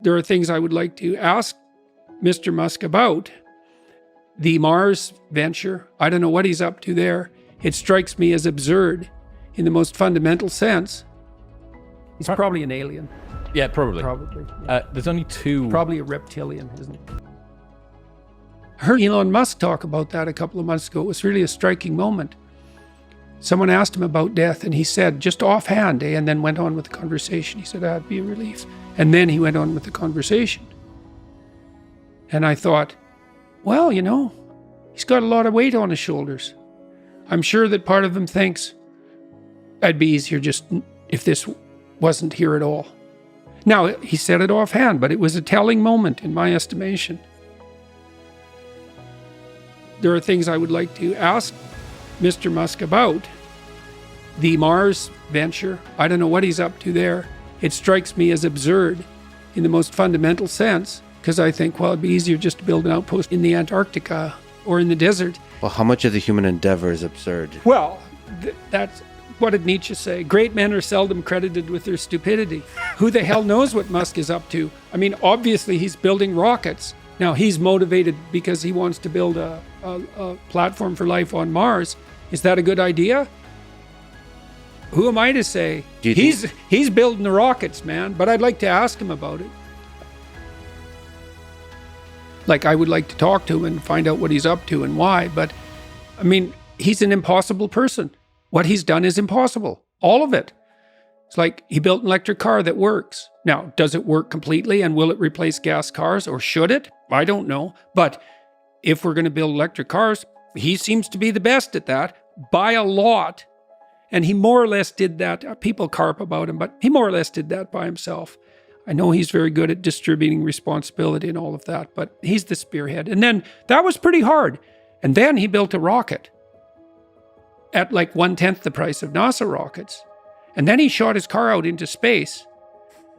There are things I would like to ask Mr. Musk about. The Mars venture, I don't know what he's up to there. It strikes me as absurd in the most fundamental sense. He's probably an alien. Yeah, probably. Probably. Yeah. There's only two. Probably a reptilian, isn't he? I heard Elon Musk talk about that a couple of months ago. It was really a striking moment. Someone asked him about death, and he said, just offhand, and then went on with the conversation. He said, that'd be a relief. And then he went on with the conversation. And I thought, well, you know, he's got a lot of weight on his shoulders. I'm sure that part of him thinks it'd be easier just if this wasn't here at all. Now, he said it offhand, but it was a telling moment in my estimation. There are things I would like to ask Mr. Musk about. The Mars venture, I don't know what he's up to there. It strikes me as absurd in the most fundamental sense, because I think, well, it'd be easier just to build an outpost in the Antarctica or in the desert. Well, how much of the human endeavor is absurd? Well, that's what did Nietzsche say? Great men are seldom credited with their stupidity. Who the hell knows what Musk is up to? I mean, obviously he's building rockets. Now, he's motivated because he wants to build a platform for life on Mars. Is that a good idea? Who am I to say? He's building the rockets, man, but I'd like to ask him about it. Like, I would like to talk to him and find out what he's up to and why, but I mean, he's an impossible person. What he's done is impossible. All of it. It's like he built an electric car that works. Now, does it work completely and will it replace gas cars, or should it? I don't know. But if we're going to build electric cars, he seems to be the best at that by a lot. And he more or less did that. People carp about him, but he more or less did that by himself. I know he's very good at distributing responsibility and all of that, but he's the spearhead. And then that was pretty hard. And then he built a rocket at like 1/10 the price of NASA rockets. And then he shot his car out into space.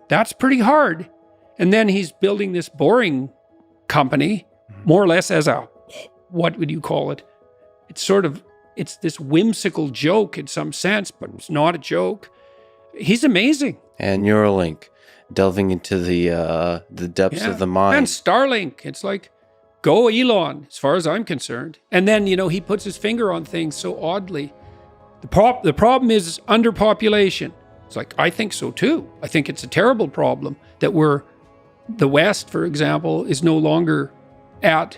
That's pretty hard. And then he's building this boring company, more or less as a, what would you call it? It's this whimsical joke in some sense, but it's not a joke. He's amazing. And Neuralink, delving into the depths of the mind. And Starlink, it's like, go Elon, as far as I'm concerned. And then, you know, he puts his finger on things so oddly. The problem is underpopulation. It's like, I think so too. I think it's a terrible problem that the West, for example, is no longer at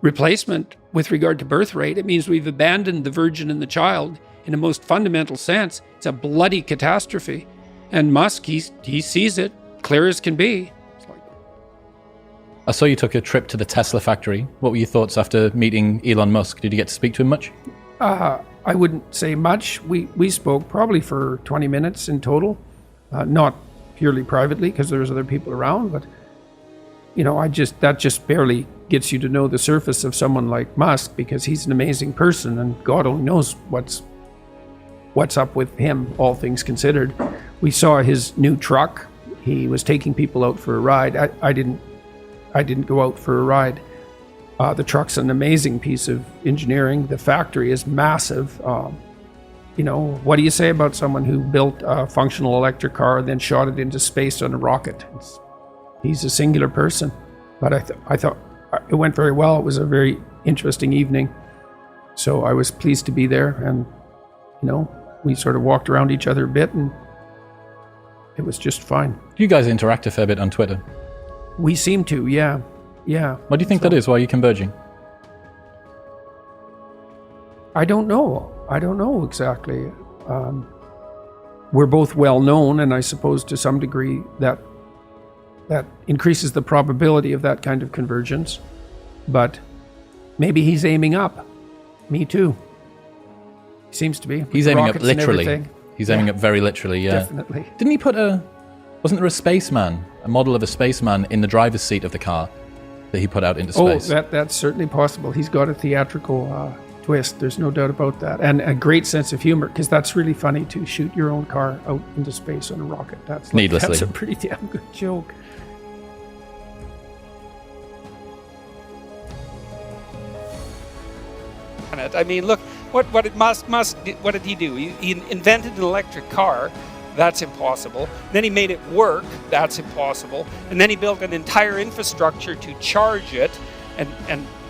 replacement with regard to birth rate. It means we've abandoned the virgin and the child in a most fundamental sense. It's a bloody catastrophe. And Musk, he sees it clear as can be. I saw you took a trip to the Tesla factory. What were your thoughts after meeting Elon Musk? Did you get to speak to him much? I wouldn't say much. We spoke probably for 20 minutes in total, not purely privately because there was other people around, but you know, that just barely gets you to know the surface of someone like Musk, because he's an amazing person and God only knows what's up with him, all things considered. We saw his new truck. He was taking people out for a ride. I didn't go out for a ride. The truck's an amazing piece of engineering. The factory is massive. You know, what do you say about someone who built a functional electric car and then shot it into space on a rocket? He's a singular person. But I thought it went very well. It was a very interesting evening. So I was pleased to be there. And, you know, we sort of walked around each other a bit and it was just fine. You guys interact a fair bit on Twitter. We seem to, yeah. What do you think that is? Why are you converging? I don't know exactly. We're both well known, and I suppose to some degree that increases the probability of that kind of convergence. But maybe he's aiming up. Me too. He seems to be. He's aiming up literally. He's aiming up very literally, yeah. Definitely. Didn't he wasn't there a spaceman, a model of a spaceman in the driver's seat of the car that he put out into space? Oh, that's certainly possible. He's got a theatrical twist. There's no doubt about that. And a great sense of humor, because that's really funny to shoot your own car out into space on a rocket. Needlessly. That's a pretty damn good joke. I mean, look, what did Musk what did he do? He invented an electric car, That's impossible. Then he made it work. That's impossible. And then he built an entire infrastructure to charge it, and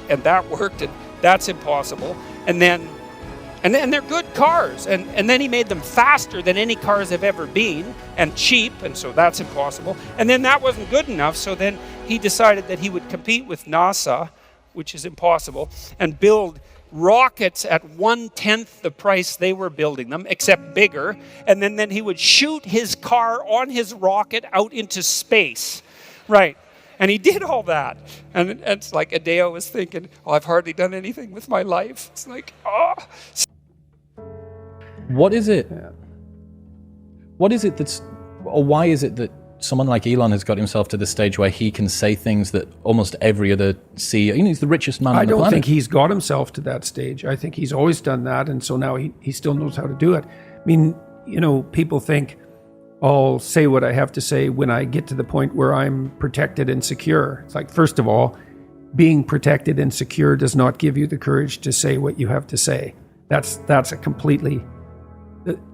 that worked. And that's impossible. And they're good cars. And then he made them faster than any cars have ever been, and cheap. And so that's impossible. And then that wasn't good enough. So then he decided that he would compete with NASA, which is impossible, and build rockets at 1/10 the price they were building them, except bigger. And then he would shoot his car on his rocket out into space. Right. And he did all that. And it's like a day I was thinking, I've hardly done anything with my life. It's like, What is it? What is it that's, or why is it that someone like Elon has got himself to the stage where he can say things that almost every other CEO, he's the richest man on the planet. I don't think he's got himself to that stage. I think he's always done that, and so now he still knows how to do it. I mean, people think, I'll say what I have to say when I get to the point where I'm protected and secure. It's like, first of all, being protected and secure does not give you the courage to say what you have to say. That's a completely,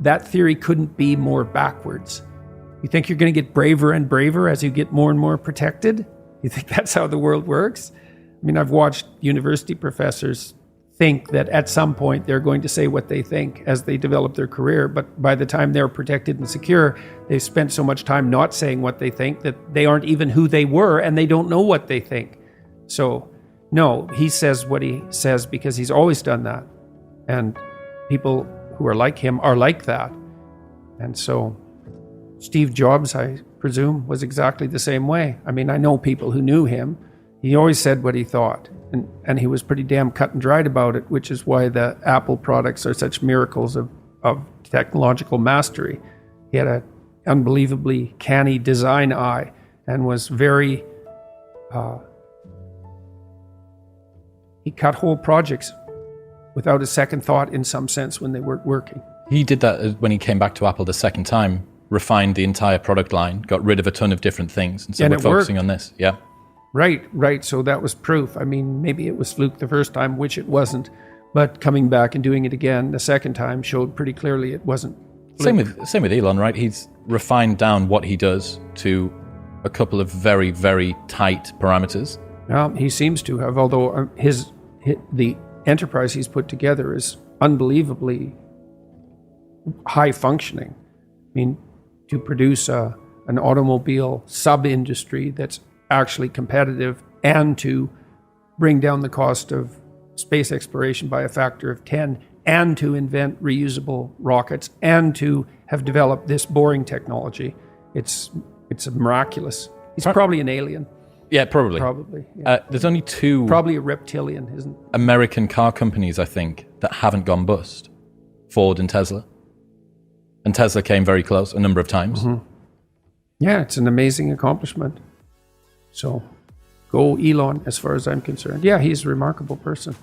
that theory couldn't be more backwards. You think you're going to get braver and braver as you get more and more protected? You think that's how the world works? I mean, I've watched university professors think that at some point they're going to say what they think as they develop their career, but by the time they're protected and secure, they've spent so much time not saying what they think that they aren't even who they were and they don't know what they think. So, no, he says what he says because he's always done that. And people who are like him are like that. And so Steve Jobs, I presume, was exactly the same way. I mean, I know people who knew him. He always said what he thought, and he was pretty damn cut and dried about it, which is why the Apple products are such miracles of technological mastery. He had an unbelievably canny design eye and was very... he cut whole projects without a second thought in some sense when they weren't working. He did that when he came back to Apple the second time, refined the entire product line, got rid of a ton of different things, and so we're focusing on this. Yeah. Right. So that was proof. I mean, maybe it was fluke the first time, which it wasn't, but coming back and doing it again the second time showed pretty clearly it wasn't fluke. Same with Elon, right? He's refined down what he does to a couple of very, very tight parameters. Well, he seems to have, although the enterprise he's put together is unbelievably high functioning. I mean, to produce an automobile sub-industry that's actually competitive, and to bring down the cost of space exploration by a factor of 10, and to invent reusable rockets, and to have developed this boring technology. It's miraculous. He's probably an alien. Yeah, probably. Yeah. There's only two... Probably a reptilian, isn't it? American car companies, I think, that haven't gone bust. Ford and Tesla. And Tesla came very close a number of times. Mm-hmm. Yeah, it's an amazing accomplishment. So, go Elon as far as I'm concerned. Yeah, he's a remarkable person.